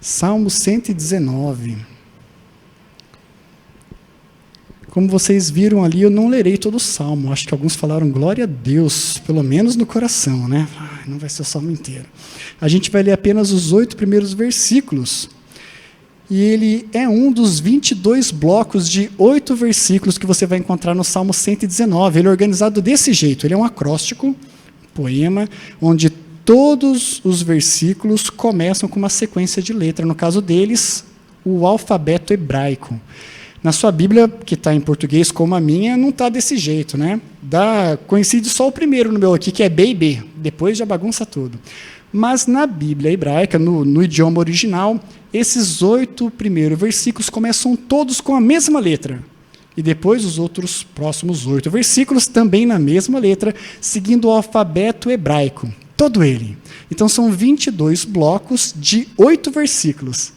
Salmo 119. Como vocês viram ali, eu não lerei todo o Salmo. Acho que alguns falaram glória a Deus, pelo menos no coração, né? Não vai ser o Salmo inteiro. A gente vai ler apenas os 8 primeiros versículos. E ele é um dos 22 blocos de 8 versículos que você vai encontrar no Salmo 119. Ele é organizado desse jeito. Ele é um acróstico, um poema, onde todos os versículos começam com uma sequência de letra. No caso deles, o alfabeto hebraico. Na sua Bíblia, que está em português como a minha, não está desse jeito, né? Coincide só o primeiro no meu aqui, que é B e B. Depois já bagunça tudo. Mas na Bíblia hebraica, no idioma original, esses 8 primeiros versículos começam todos com a mesma letra. E depois os outros próximos 8 versículos também na mesma letra, seguindo o alfabeto hebraico. Todo ele. Então são 22 blocos de 8 versículos.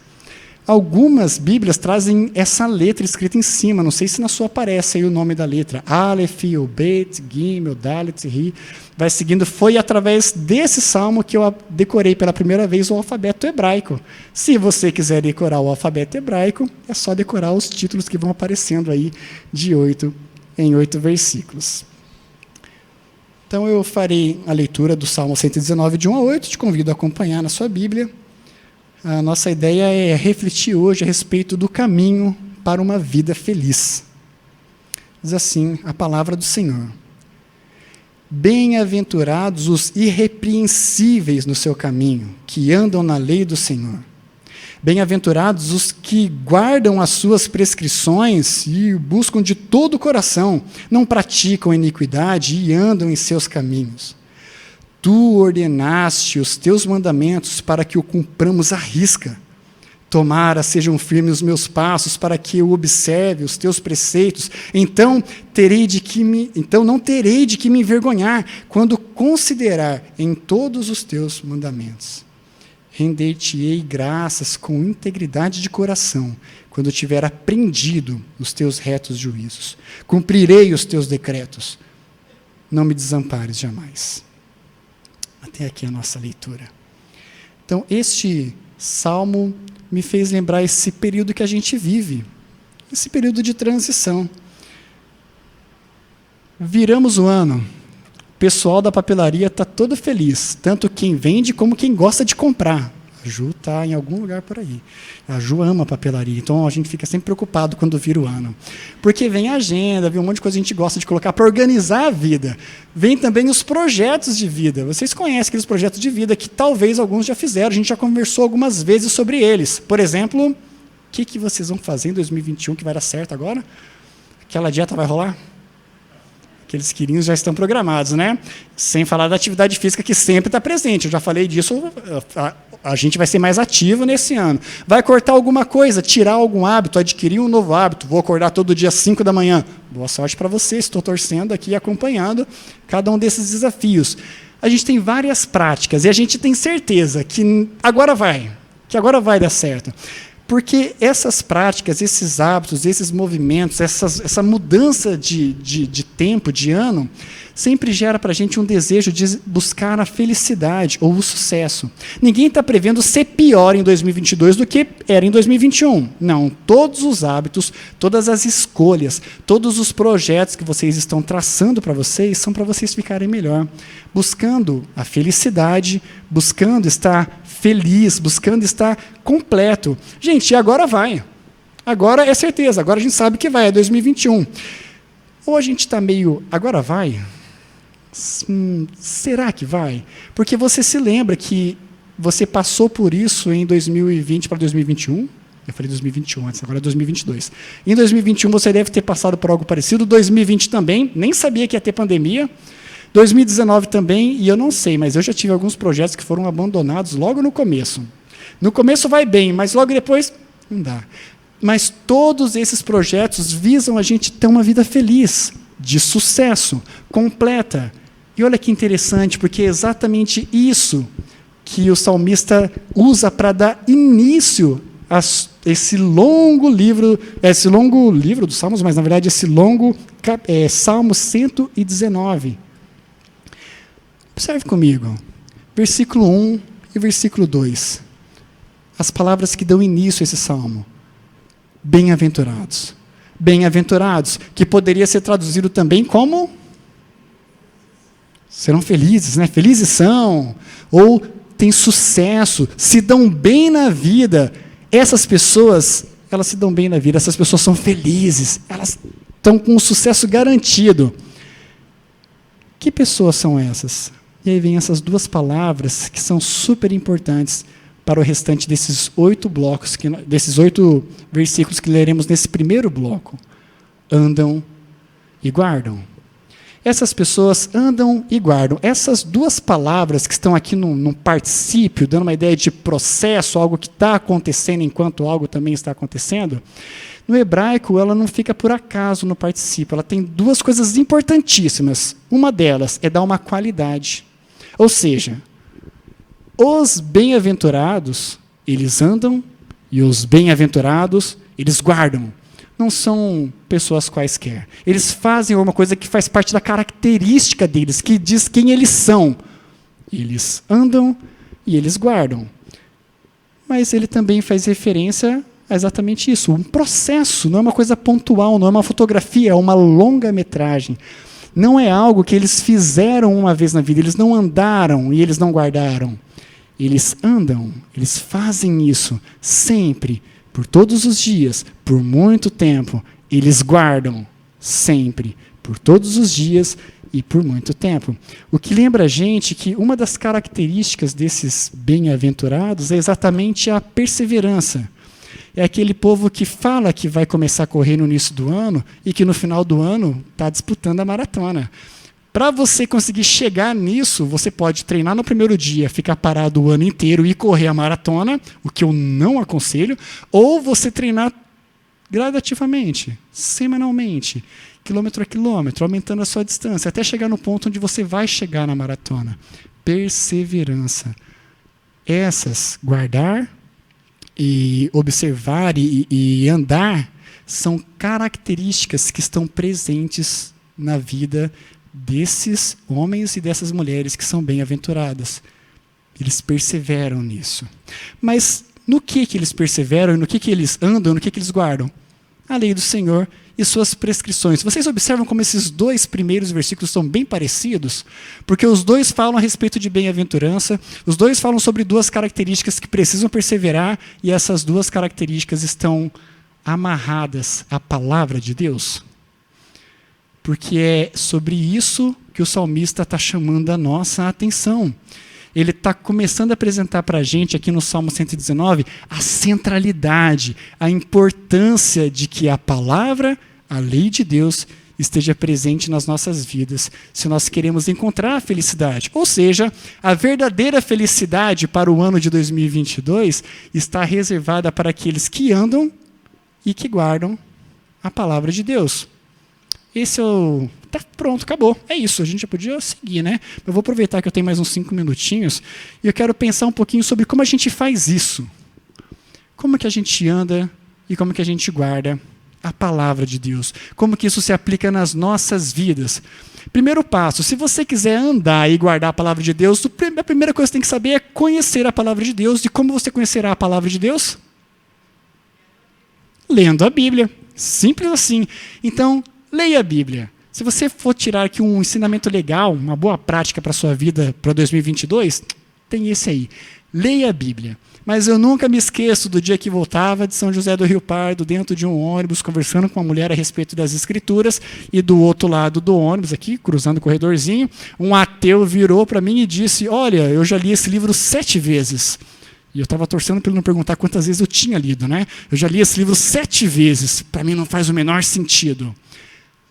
Algumas Bíblias trazem essa letra escrita em cima. Não sei se na sua aparece aí o nome da letra. Aleph, ou Bet, Gimel, Dalet, Ri. Vai seguindo. Foi através desse salmo que eu decorei pela primeira vez o alfabeto hebraico. Se você quiser decorar o alfabeto hebraico, é só decorar os títulos que vão aparecendo aí de 8 em 8 versículos. Então eu farei a leitura do Salmo 119, de 1 a 8. Te convido a acompanhar na sua Bíblia. A nossa ideia é refletir hoje a respeito do caminho para uma vida feliz. Diz assim a palavra do Senhor. Bem-aventurados os irrepreensíveis no seu caminho, que andam na lei do Senhor. Bem-aventurados os que guardam as suas prescrições e buscam de todo o coração, não praticam iniquidade e andam em seus caminhos. Tu ordenaste os teus mandamentos para que o cumpramos à risca. Tomara sejam firmes os meus passos para que eu observe os teus preceitos. Então não terei de que me envergonhar quando considerar em todos os teus mandamentos. Render-te-ei graças com integridade de coração, quando tiver aprendido os teus retos juízos. Cumprirei os teus decretos. Não me desampares jamais. Até aqui a nossa leitura. Então, este salmo me fez lembrar esse período que a gente vive, esse período de transição. Viramos o ano, o pessoal da papelaria está todo feliz, tanto quem vende como quem gosta de comprar. A Ju está em algum lugar por aí. A Ju ama a papelaria, então a gente fica sempre preocupado quando vira o ano. Porque vem a agenda, vem um monte de coisa que a gente gosta de colocar para organizar a vida. Vem também os projetos de vida. Vocês conhecem aqueles projetos de vida que talvez alguns já fizeram, a gente já conversou algumas vezes sobre eles. Por exemplo, o que vocês vão fazer em 2021 que vai dar certo agora? Aquela dieta vai rolar? Aqueles quilinhos já estão programados, né? Sem falar da atividade física que sempre está presente. Eu já falei disso, a gente vai ser mais ativo nesse ano. Vai cortar alguma coisa, tirar algum hábito, adquirir um novo hábito. Vou acordar todo dia às 5 da manhã. Boa sorte para você, estou torcendo aqui, acompanhando cada um desses desafios. A gente tem várias práticas e a gente tem certeza que agora vai dar certo. Porque essas práticas, esses hábitos, esses movimentos, essa mudança de tempo, de ano, sempre gera para a gente um desejo de buscar a felicidade ou o sucesso. Ninguém está prevendo ser pior em 2022 do que era em 2021. Não, todos os hábitos, todas as escolhas, todos os projetos que vocês estão traçando para vocês são para vocês ficarem melhor. Buscando a felicidade, buscando estar feliz, buscando estar completo. Gente, agora vai. Agora é certeza, agora a gente sabe que vai, é 2021. Ou a gente está meio, agora vai? Será que vai? Porque você se lembra que você passou por isso em 2020 para 2021? Eu falei 2021 antes, agora é 2022. Em 2021 você deve ter passado por algo parecido, 2020 também, nem sabia que ia ter pandemia. 2019 também, e eu não sei, mas eu já tive alguns projetos que foram abandonados logo no começo. No começo vai bem, mas logo depois não dá. Mas todos esses projetos visam a gente ter uma vida feliz, de sucesso, completa. E olha que interessante, porque é exatamente isso que o salmista usa para dar início a esse longo livro dos Salmos, mas na verdade esse longo Salmo 119. Observe comigo, versículo 1 e versículo 2. as palavras que dão início a esse salmo. Bem-aventurados. Bem-aventurados, que poderia ser traduzido também como serão felizes, né? Felizes são, ou têm sucesso, se dão bem na vida. Essas pessoas, elas se dão bem na vida, essas pessoas são felizes, elas estão com um sucesso garantido. Que pessoas são essas? E aí vem essas duas palavras que são super importantes para o restante desses 8 blocos, desses 8 versículos que leremos nesse primeiro bloco. Andam e guardam. Essas pessoas andam e guardam. Essas duas palavras que estão aqui num particípio, dando uma ideia de processo, algo que está acontecendo enquanto algo também está acontecendo, no hebraico ela não fica por acaso no particípio. Ela tem duas coisas importantíssimas. Uma delas é dar uma qualidade. Ou seja, os bem-aventurados, eles andam, e os bem-aventurados, eles guardam. Não são pessoas quaisquer. Eles fazem alguma coisa que faz parte da característica deles, que diz quem eles são. Eles andam e eles guardam. Mas ele também faz referência a exatamente isso, um processo, não é uma coisa pontual, não é uma fotografia, é uma longa-metragem. Não é algo que eles fizeram uma vez na vida, eles não andaram e eles não guardaram. Eles andam, eles fazem isso sempre, por todos os dias, por muito tempo. Eles guardam sempre, por todos os dias e por muito tempo. O que lembra a gente que uma das características desses bem-aventurados é exatamente a perseverança. É aquele povo que fala que vai começar a correr no início do ano e que no final do ano está disputando a maratona. Para você conseguir chegar nisso, você pode treinar no primeiro dia, ficar parado o ano inteiro e correr a maratona, o que eu não aconselho, ou você treinar gradativamente, semanalmente, quilômetro a quilômetro, aumentando a sua distância, até chegar no ponto onde você vai chegar na maratona. Perseverança. Essas, guardar e observar e andar, são características que estão presentes na vida desses homens e dessas mulheres que são bem-aventuradas. Eles perseveram nisso. Mas no que eles perseveram, no que eles andam, no que eles guardam? A lei do Senhor e suas prescrições. Vocês observam como esses 2 primeiros versículos são bem parecidos? Porque os 2 falam a respeito de bem-aventurança, os 2 falam sobre 2 características que precisam perseverar, e essas 2 características estão amarradas à palavra de Deus. Porque é sobre isso que o salmista está chamando a nossa atenção. Ele está começando a apresentar para a gente, aqui no Salmo 119, a centralidade, a importância de que a palavra, a lei de Deus, esteja presente nas nossas vidas, se nós queremos encontrar a felicidade. Ou seja, a verdadeira felicidade para o ano de 2022 está reservada para aqueles que andam e que guardam a palavra de Deus. Esse é o... Tá pronto, acabou. É isso, a gente já podia seguir, né? Eu vou aproveitar que eu tenho mais uns 5 minutinhos e eu quero pensar um pouquinho sobre como a gente faz isso. Como que a gente anda e como que a gente guarda a palavra de Deus. Como que isso se aplica nas nossas vidas. Primeiro passo, se você quiser andar e guardar a palavra de Deus, a primeira coisa que você tem que saber é conhecer a palavra de Deus. E como você conhecerá a palavra de Deus? Lendo a Bíblia. Simples assim. Então, leia a Bíblia. Se você for tirar aqui um ensinamento legal, uma boa prática para a sua vida para 2022, tem esse aí. Leia a Bíblia. Mas eu nunca me esqueço do dia que voltava de São José do Rio Pardo, dentro de um ônibus, conversando com uma mulher a respeito das Escrituras, e do outro lado do ônibus, aqui, cruzando o corredorzinho, um ateu virou para mim e disse, olha, eu já li esse livro 7 vezes. E eu estava torcendo para ele não perguntar quantas vezes eu tinha lido, né? Eu já li esse livro 7 vezes. Para mim não faz o menor sentido.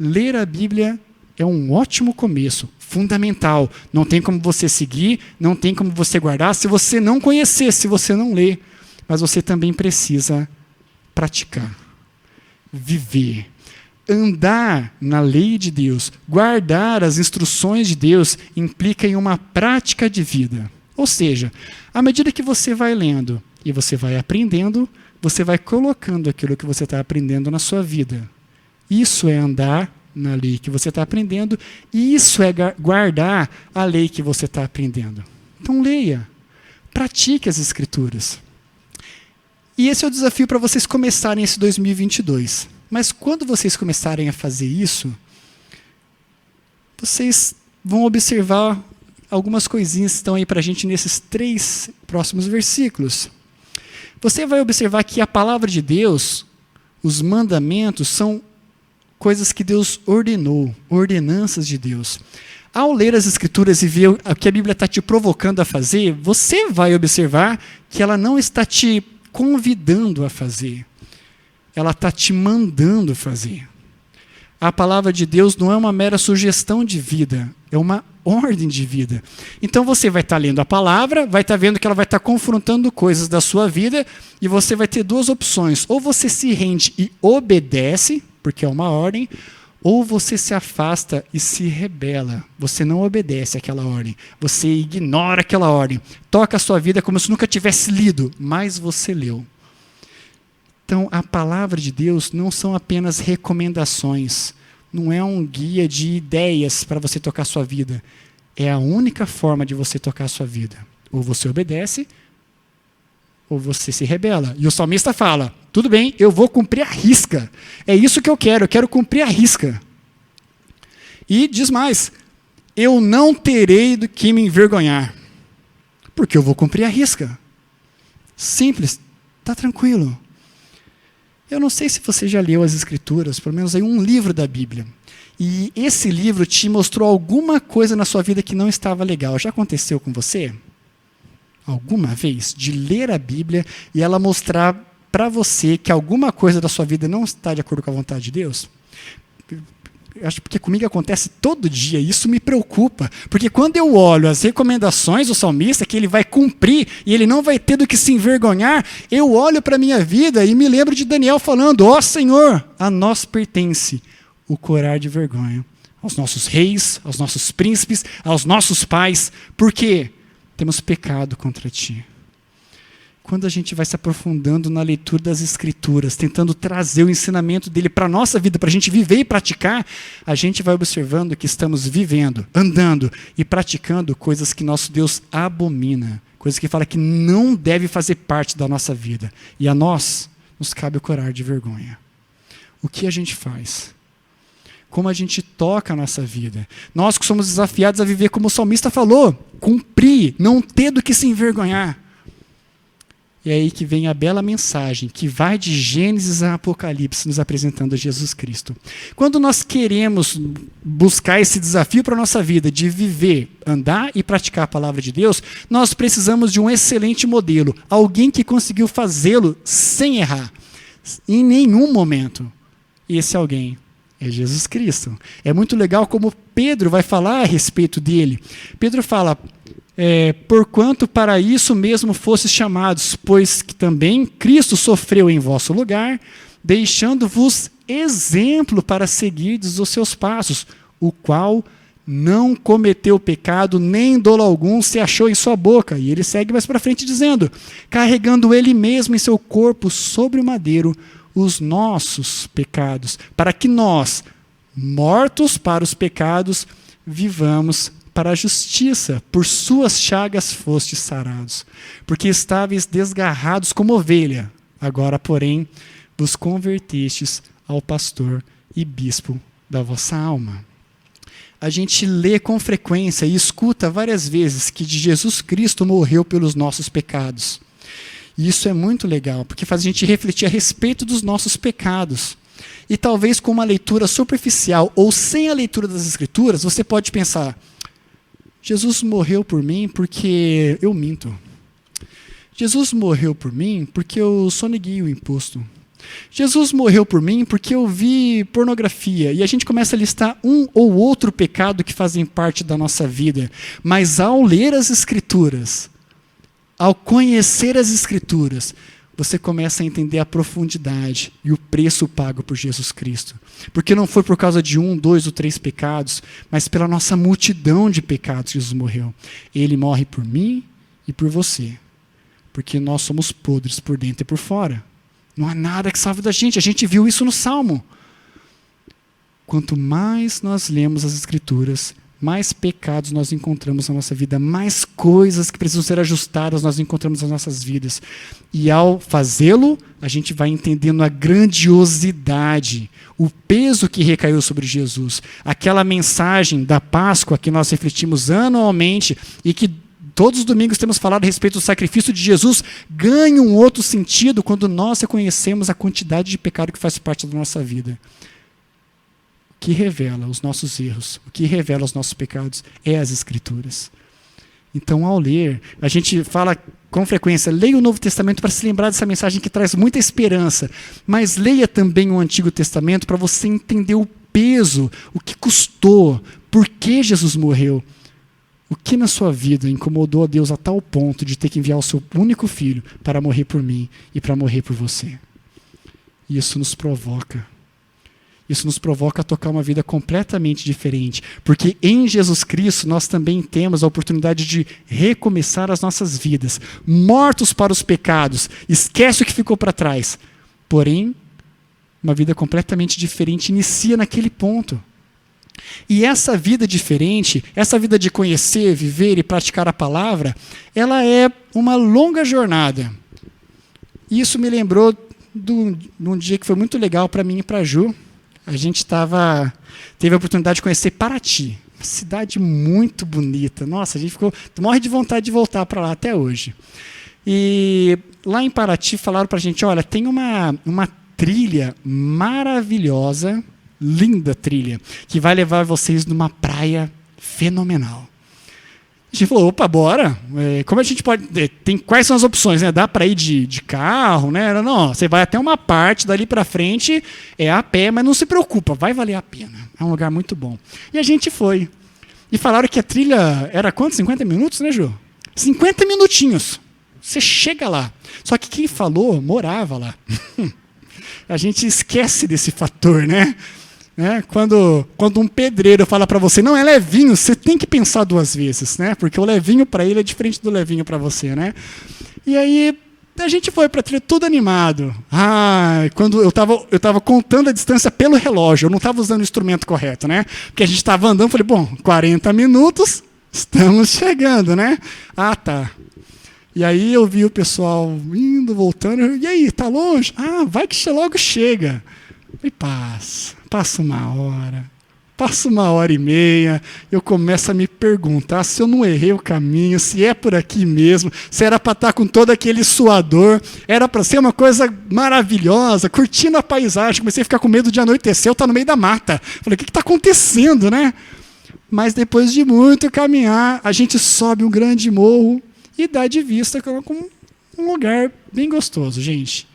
Ler a Bíblia é um ótimo começo, fundamental. Não tem como você seguir, não tem como você guardar se você não conhecer, se você não ler. Mas você também precisa praticar, viver, andar na lei de Deus, guardar as instruções de Deus implica em uma prática de vida. Ou seja, à medida que você vai lendo e você vai aprendendo, você vai colocando aquilo que você está aprendendo na sua vida. Isso é andar na lei que você está aprendendo, e isso é guardar a lei que você está aprendendo. Então leia, pratique as Escrituras. E esse é o desafio para vocês começarem esse 2022. Mas quando vocês começarem a fazer isso, vocês vão observar algumas coisinhas que estão aí para a gente nesses 3 próximos versículos. Você vai observar que a palavra de Deus, os mandamentos, são coisas que Deus ordenou, ordenanças de Deus. Ao ler as Escrituras e ver o que a Bíblia está te provocando a fazer, você vai observar que ela não está te convidando a fazer. Ela está te mandando fazer. A palavra de Deus não é uma mera sugestão de vida, é uma ordem de vida. Então você vai estar lendo a palavra, vai estar vendo que ela vai estar confrontando coisas da sua vida, e você vai ter 2 opções. Ou você se rende e obedece, porque é uma ordem, ou você se afasta e se rebela. Você não obedece àquela ordem, você ignora aquela ordem, toca a sua vida como se nunca tivesse lido, mas você leu. Então, a palavra de Deus não são apenas recomendações, não é um guia de ideias para você tocar a sua vida. É a única forma de você tocar a sua vida. Ou você obedece, ou você se rebela. E o salmista fala, tudo bem, eu vou cumprir a risca. É isso que eu quero cumprir a risca. E diz mais, eu não terei do que me envergonhar, porque eu vou cumprir a risca. Simples, está tranquilo. Eu não sei se você já leu as Escrituras, pelo menos aí um livro da Bíblia. E esse livro te mostrou alguma coisa na sua vida que não estava legal. Já aconteceu com você? Alguma vez? De ler a Bíblia e ela mostrar para você que alguma coisa da sua vida não está de acordo com a vontade de Deus? Acho que comigo acontece todo dia, e isso me preocupa, porque quando eu olho as recomendações do salmista, que ele vai cumprir, e ele não vai ter do que se envergonhar, eu olho para a minha vida e me lembro de Daniel falando, ó Senhor, a nós pertence o corar de vergonha, aos nossos reis, aos nossos príncipes, aos nossos pais, porque temos pecado contra ti. Quando a gente vai se aprofundando na leitura das Escrituras, tentando trazer o ensinamento dele para a nossa vida, para a gente viver e praticar, a gente vai observando que estamos vivendo, andando e praticando coisas que nosso Deus abomina, coisas que fala que não deve fazer parte da nossa vida. E a nós, nos cabe o corar de vergonha. O que a gente faz? Como a gente toca a nossa vida? Nós que somos desafiados a viver como o salmista falou, cumprir, não ter do que se envergonhar. E é aí que vem a bela mensagem, que vai de Gênesis a Apocalipse, nos apresentando a Jesus Cristo. Quando nós queremos buscar esse desafio para a nossa vida, de viver, andar e praticar a palavra de Deus, nós precisamos de um excelente modelo, alguém que conseguiu fazê-lo sem errar, em nenhum momento. E esse alguém é Jesus Cristo. É muito legal como Pedro vai falar a respeito dele. Pedro fala... porquanto para isso mesmo fostes chamados, pois que também Cristo sofreu em vosso lugar, deixando-vos exemplo para seguirdes os seus passos, o qual não cometeu pecado, nem dolo algum se achou em sua boca. E ele segue mais para frente dizendo, carregando ele mesmo em seu corpo sobre o madeiro os nossos pecados, para que nós, mortos para os pecados, vivamos para a justiça, por suas chagas fostes sarados, porque estáveis desgarrados como ovelha, agora, porém, vos convertestes ao pastor e bispo da vossa alma. A gente lê com frequência e escuta várias vezes que Jesus Cristo morreu pelos nossos pecados. E isso é muito legal, porque faz a gente refletir a respeito dos nossos pecados. E talvez com uma leitura superficial ou sem a leitura das Escrituras, você pode pensar, Jesus morreu por mim porque eu minto. Jesus morreu por mim porque eu soneguei o imposto. Jesus morreu por mim porque eu vi pornografia. E a gente começa a listar um ou outro pecado que fazem parte da nossa vida. Mas ao ler as Escrituras, ao conhecer as Escrituras, você começa a entender a profundidade e o preço pago por Jesus Cristo. Porque não foi por causa de 1, 2 ou 3 pecados, mas pela nossa multidão de pecados que Jesus morreu. Ele morre por mim e por você. Porque nós somos podres por dentro e por fora. Não há nada que salve da gente. A gente viu isso no Salmo. Quanto mais nós lemos as Escrituras, mais pecados nós encontramos na nossa vida, mais coisas que precisam ser ajustadas nós encontramos nas nossas vidas. E ao fazê-lo, a gente vai entendendo a grandiosidade, o peso que recaiu sobre Jesus. Aquela mensagem da Páscoa que nós refletimos anualmente e que todos os domingos temos falado a respeito do sacrifício de Jesus, ganha um outro sentido quando nós reconhecemos a quantidade de pecado que faz parte da nossa vida. O que revela os nossos erros, o que revela os nossos pecados é as Escrituras. Então, ao ler, a gente fala com frequência, leia o Novo Testamento para se lembrar dessa mensagem que traz muita esperança, mas leia também o Antigo Testamento para você entender o peso, o que custou, por que Jesus morreu. O que na sua vida incomodou a Deus a tal ponto de ter que enviar o seu único filho para morrer por mim e para morrer por você? E isso nos provoca a tocar uma vida completamente diferente, porque em Jesus Cristo nós também temos a oportunidade de recomeçar as nossas vidas, mortos para os pecados, esquece o que ficou para trás, porém, uma vida completamente diferente inicia naquele ponto. E essa vida diferente, essa vida de conhecer, viver e praticar a palavra, ela é uma longa jornada. Isso me lembrou de um dia que foi muito legal para mim e para a Ju. A gente teve a oportunidade de conhecer Paraty, uma cidade muito bonita. Nossa, a gente morre de vontade de voltar para lá até hoje. E lá em Paraty falaram para a gente, olha, tem uma trilha maravilhosa, linda trilha, que vai levar vocês numa praia fenomenal. A gente falou, opa, bora. Como a gente pode... quais são as opções? Né? Dá para ir de carro? Né? Não, você vai até uma parte, dali para frente é a pé, mas não se preocupa, vai valer a pena. É um lugar muito bom. E a gente foi. E falaram que a trilha era quanto? 50 minutos, né, Ju? 50 minutinhos. Você chega lá. Só que quem falou morava lá. A gente esquece desse fator, né? Quando um pedreiro fala para você, não, é levinho, você tem que pensar duas vezes, né? Porque o levinho para ele é diferente do levinho para você, né? E aí a gente foi para a trilha tudo animado. Quando eu estava contando a distância pelo relógio, eu não estava usando o instrumento correto, né? Porque a gente estava andando, falei, bom, 40 minutos, estamos chegando, né? Tá. E aí eu vi o pessoal indo, voltando, e aí, tá longe? Vai que logo chega. E passa uma hora e meia, eu começo a me perguntar se eu não errei o caminho, se é por aqui mesmo, se era para estar com todo aquele suador, era para ser uma coisa maravilhosa, curtindo a paisagem, comecei a ficar com medo de anoitecer, eu estar no meio da mata. Falei, o que está acontecendo, né? Mas depois de muito caminhar, a gente sobe um grande morro e dá de vista com um lugar bem gostoso, gente.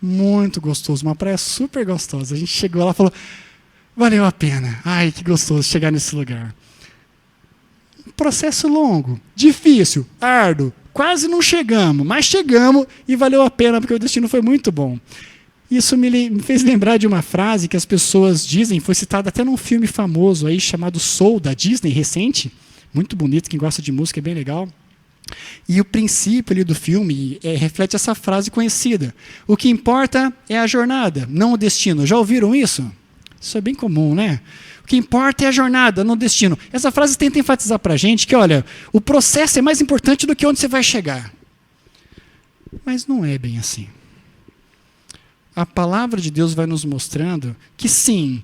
Muito gostoso, uma praia super gostosa. A gente chegou lá e falou, valeu a pena. Ai, que gostoso chegar nesse lugar. Processo longo, difícil, árduo, quase não chegamos, mas chegamos e valeu a pena porque o destino foi muito bom. Isso me fez lembrar de uma frase que as pessoas dizem, foi citada até num filme famoso aí chamado Soul, da Disney, recente, muito bonito, quem gosta de música é bem legal. E o princípio ali do filme reflete essa frase conhecida. O que importa é a jornada, não o destino. Já ouviram isso? Isso é bem comum, né? O que importa é a jornada, não o destino. Essa frase tenta enfatizar para a gente que, olha, o processo é mais importante do que onde você vai chegar. Mas não é bem assim. A palavra de Deus vai nos mostrando que sim,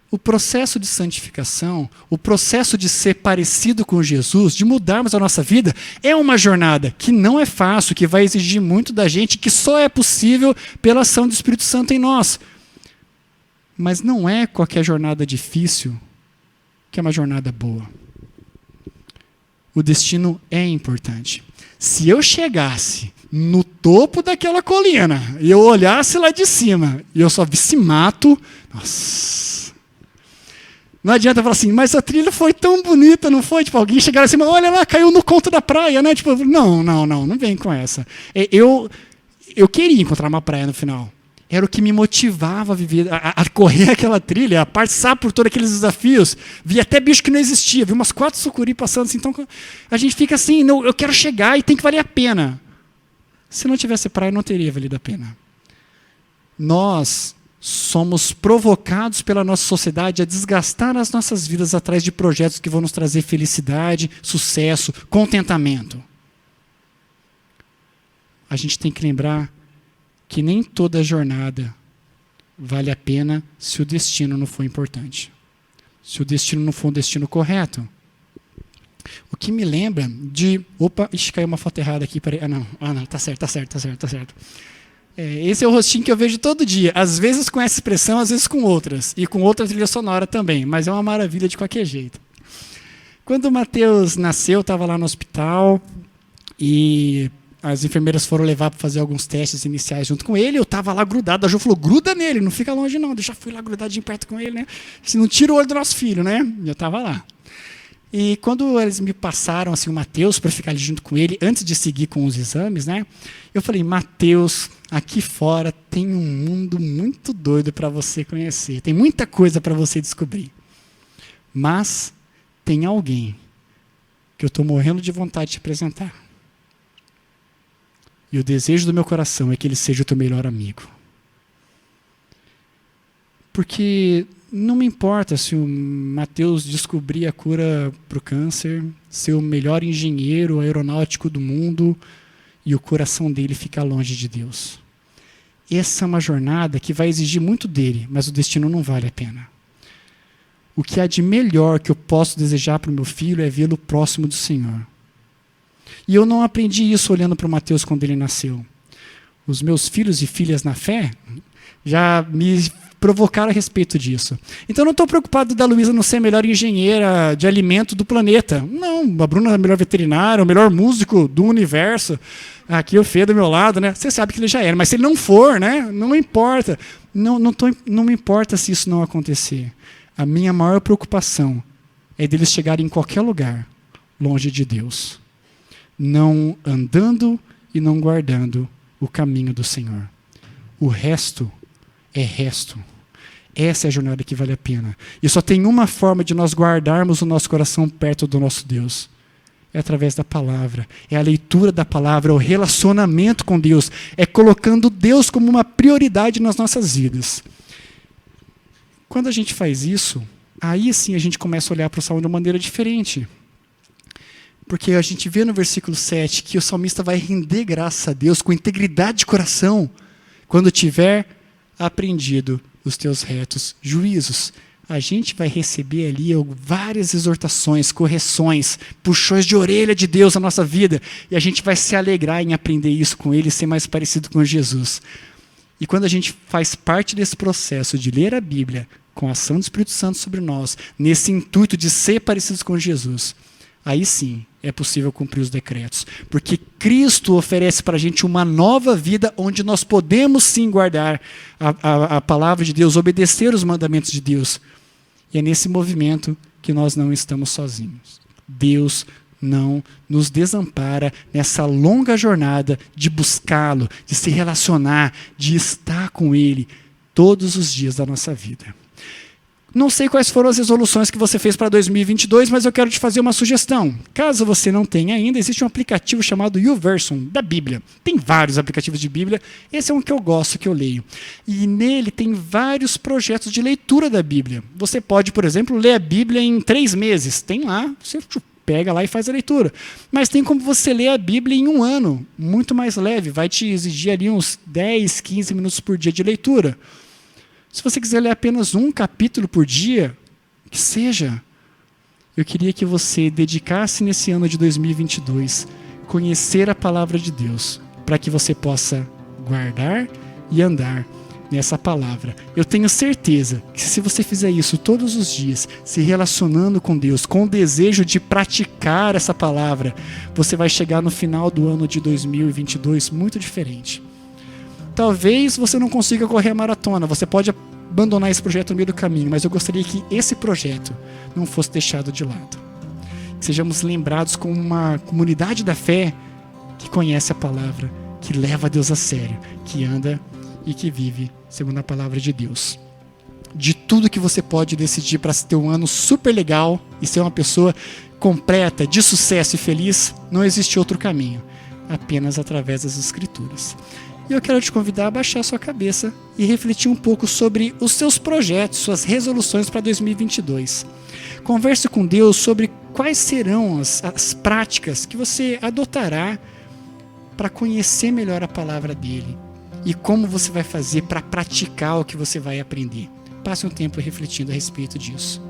o processo de santificação, o processo de ser parecido com Jesus, de mudarmos a nossa vida, é uma jornada que não é fácil, que vai exigir muito da gente, que só é possível pela ação do Espírito Santo em nós. Mas não é qualquer jornada difícil que é uma jornada boa. O destino é importante. Se eu chegasse no topo daquela colina e eu olhasse lá de cima e eu só visse mato, nossa... Não adianta falar assim, mas a trilha foi tão bonita, não foi? Tipo, alguém chegar assim, olha lá, caiu no conto da praia, né? Tipo, não vem com essa. Eu queria encontrar uma praia no final. Era o que me motivava a viver, a correr aquela trilha, a passar por todos aqueles desafios. Vi até bicho que não existia, vi umas 4 sucuri passando assim. Então a gente fica assim, não, eu quero chegar e tem que valer a pena. Se não tivesse praia, não teria valido a pena. Nós somos provocados pela nossa sociedade a desgastar as nossas vidas atrás de projetos que vão nos trazer felicidade, sucesso, contentamento. A gente tem que lembrar que nem toda jornada vale a pena se o destino não for importante. Se o destino não for um destino correto. O que me lembra de... Opa, ixi, caiu uma foto errada aqui. Peraí. Ah, não, tá certo. Esse é o rostinho que eu vejo todo dia. Às vezes com essa expressão, às vezes com outras. E com outra trilha sonora também. Mas é uma maravilha de qualquer jeito. Quando o Mateus nasceu, eu estava lá no hospital e as enfermeiras foram levar para fazer alguns testes iniciais junto com ele. Eu estava lá grudado. A Jo falou, gruda nele, não fica longe não. Eu já fui lá grudadinho perto com ele, né? Se não tira o olho do nosso filho, né? Eu estava lá. E quando eles me passaram assim, o Mateus para ficar ali junto com ele, antes de seguir com os exames, né? Eu falei, Mateus, aqui fora tem um mundo muito doido para você conhecer. Tem muita coisa para você descobrir. Mas tem alguém que eu estou morrendo de vontade de te apresentar. E o desejo do meu coração é que ele seja o teu melhor amigo. Porque não me importa se o Mateus descobrir a cura para o câncer, ser o melhor engenheiro aeronáutico do mundo e o coração dele ficar longe de Deus. Essa é uma jornada que vai exigir muito dele, mas o destino não vale a pena. O que há de melhor que eu posso desejar para o meu filho é vê-lo próximo do Senhor. E eu não aprendi isso olhando para o Mateus quando ele nasceu. Os meus filhos e filhas na fé já me provocaram a respeito disso. Então eu não estou preocupado da Luísa não ser a melhor engenheira de alimento do planeta. Não, a Bruna é a melhor veterinária, o melhor músico do universo. Aqui o Fê do meu lado, né? Você sabe que ele já era, mas se ele não for, né? Não importa. Não me importa se isso não acontecer. A minha maior preocupação é deles chegarem em qualquer lugar, longe de Deus. Não andando e não guardando o caminho do Senhor. O resto é resto. Essa é a jornada que vale a pena. E só tem uma forma de nós guardarmos o nosso coração perto do nosso Deus. É através da palavra. É a leitura da palavra, é o relacionamento com Deus. É colocando Deus como uma prioridade nas nossas vidas. Quando a gente faz isso, aí sim a gente começa a olhar para o Salmo de uma maneira diferente. Porque a gente vê no versículo 7 que o salmista vai render graça a Deus com integridade de coração quando tiver aprendido os teus retos juízos. A gente vai receber ali várias exortações, correções, puxões de orelha de Deus na nossa vida. E a gente vai se alegrar em aprender isso com Ele e ser mais parecido com Jesus. E quando a gente faz parte desse processo de ler a Bíblia com a ação do Espírito Santo sobre nós, nesse intuito de ser parecidos com Jesus, aí sim é possível cumprir os decretos. Porque Cristo oferece para a gente uma nova vida onde nós podemos sim guardar a palavra de Deus, obedecer os mandamentos de Deus. E é nesse movimento que nós não estamos sozinhos. Deus não nos desampara nessa longa jornada de buscá-lo, de se relacionar, de estar com Ele todos os dias da nossa vida. Não sei quais foram as resoluções que você fez para 2022, mas eu quero te fazer uma sugestão. Caso você não tenha ainda, existe um aplicativo chamado YouVersion, da Bíblia. Tem vários aplicativos de Bíblia. Esse é um que eu gosto, que eu leio. E nele tem vários projetos de leitura da Bíblia. Você pode, por exemplo, ler a Bíblia em 3 meses. Tem lá, você pega lá e faz a leitura. Mas tem como você ler a Bíblia em 1 ano, muito mais leve. Vai te exigir ali uns 10, 15 minutos por dia de leitura. Se você quiser ler apenas um capítulo por dia, que seja. Eu queria que você dedicasse nesse ano de 2022 conhecer a palavra de Deus, para que você possa guardar e andar nessa palavra. Eu tenho certeza que se você fizer isso todos os dias, se relacionando com Deus, com o desejo de praticar essa palavra, você vai chegar no final do ano de 2022 muito diferente. Talvez você não consiga correr a maratona, você pode abandonar esse projeto no meio do caminho, mas eu gostaria que esse projeto não fosse deixado de lado. Que sejamos lembrados como uma comunidade da fé que conhece a palavra, que leva a Deus a sério, que anda e que vive segundo a palavra de Deus. De tudo que você pode decidir para ter um ano super legal e ser uma pessoa completa, de sucesso e feliz, não existe outro caminho, apenas através das Escrituras. E eu quero te convidar a baixar a sua cabeça e refletir um pouco sobre os seus projetos, suas resoluções para 2022. Converse com Deus sobre quais serão as práticas que você adotará para conhecer melhor a palavra dele e como você vai fazer para praticar o que você vai aprender. Passe um tempo refletindo a respeito disso.